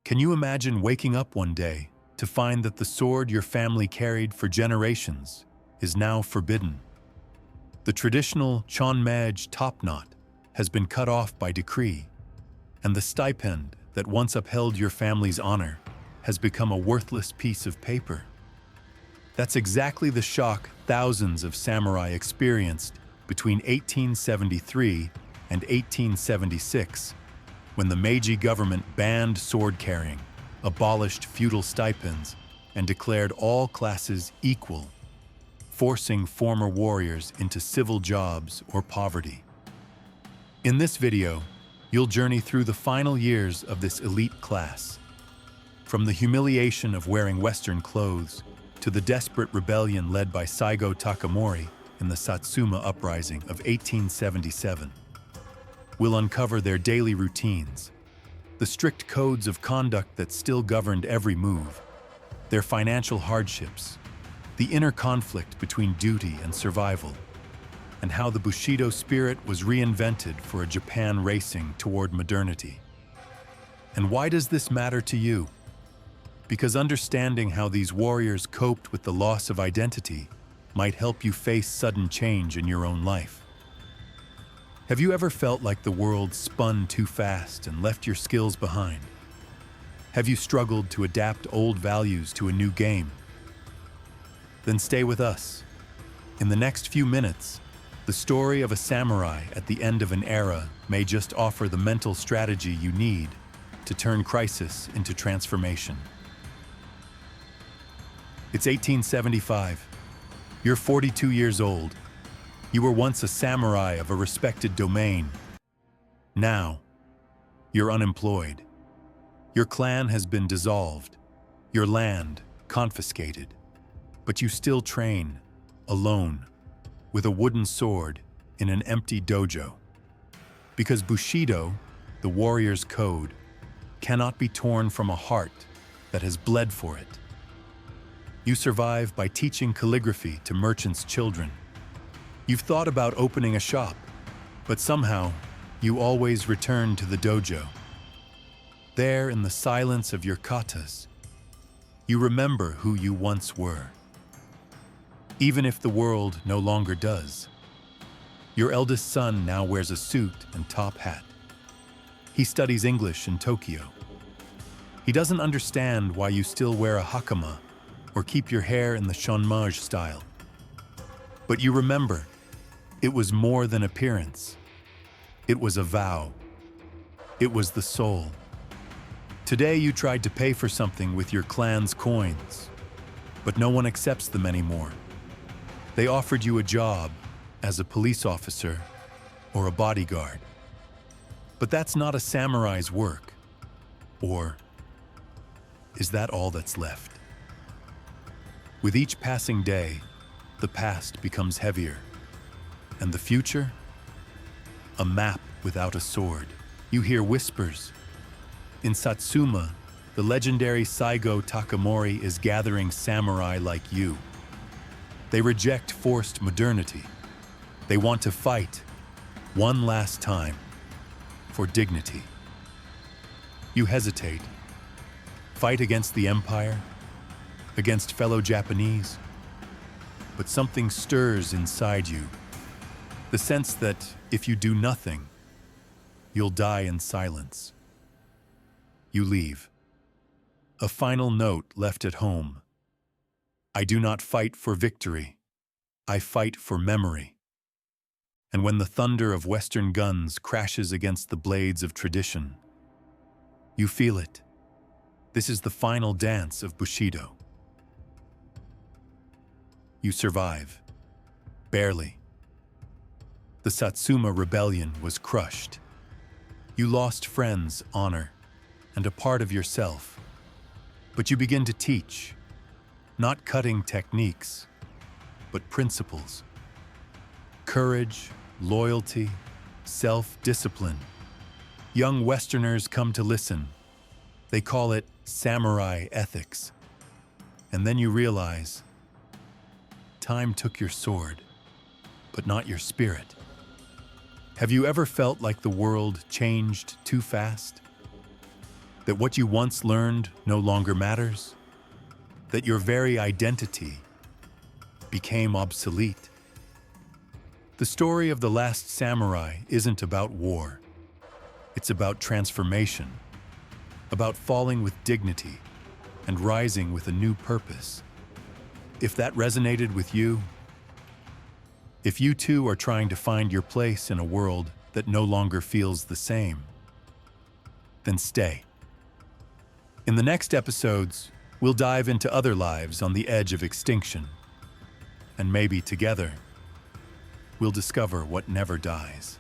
Can you imagine waking up one day to find that the sword your family carried for generations is now forbidden? The traditional chonmej top knot has been cut off by decree, and the stipend that once upheld your family's honor has become a worthless piece of paper. That's exactly the shock thousands of samurai experienced between 1873 and 1876, when the Meiji government banned sword carrying, abolished feudal stipends, and declared all classes equal, forcing former warriors into civil jobs or poverty. In this video, you'll journey through the final years of this elite class, from the humiliation of wearing Western clothes to the desperate rebellion led by Saigo Takamori in the Satsuma Uprising of 1877. We'll uncover their daily routines, the strict codes of conduct that still governed every move, their financial hardships, the inner conflict between duty and survival, and how the bushidō spirit was reinvented for a Japan racing toward modernity. And why does this matter to you? Because understanding how these warriors coped with the loss of identity might help you face sudden change in your own life. Have you ever felt like the world spun too fast and left your skills behind? Have you struggled to adapt old values to a new game? Then stay with us. In the next few minutes, the story of a samurai at the end of an era may just offer the mental strategy you need to turn crisis into transformation. It's 1875. You're 42 years old. You were once a samurai of a respected domain. Now, you're unemployed. Your clan has been dissolved, your land confiscated, but you still train, alone, with a wooden sword in an empty dojo. Because bushidō, the warrior's code, cannot be torn from a heart that has bled for it. You survive by teaching calligraphy to merchants' children. You've thought about opening a shop, but somehow you always return to the dojo. There, in the silence of your katas, you remember who you once were. Even if the world no longer does. Your eldest son now wears a suit and top hat. He studies English in Tokyo. He doesn't understand why you still wear a hakama or keep your hair in the chonmej style. But you remember, it was more than appearance. It was a vow. It was the soul. Today you tried to pay for something with your clan's coins, but no one accepts them anymore. They offered you a job as a police officer or a bodyguard. But that's not a samurai's work. Or is that all that's left? With each passing day, the past becomes heavier. And the future? A map without a sword. You hear whispers. In Satsuma, the legendary Saigo Takamori is gathering samurai like you. They reject forced modernity. They want to fight, one last time, for dignity. You hesitate. Fight against the empire, against fellow Japanese. But something stirs inside you. The sense that if you do nothing, you'll die in silence. You leave. A final note left at home. I do not fight for victory. I fight for memory. And when the thunder of Western guns crashes against the blades of tradition, you feel it. This is the final dance of bushidō. You survive. Barely. The Satsuma Rebellion was crushed. You lost friends, honor, and a part of yourself. But you begin to teach, not cutting techniques, but principles. Courage, loyalty, self-discipline. Young Westerners come to listen. They call it samurai ethics. And then you realize, time took your sword, but not your spirit. Have you ever felt like the world changed too fast? That what you once learned no longer matters? That your very identity became obsolete? The story of the last samurai isn't about war. It's about transformation, about falling with dignity and rising with a new purpose. If that resonated with you, if you too are trying to find your place in a world that no longer feels the same, then stay. In the next episodes, we'll dive into other lives on the edge of extinction. And maybe together, we'll discover what never dies.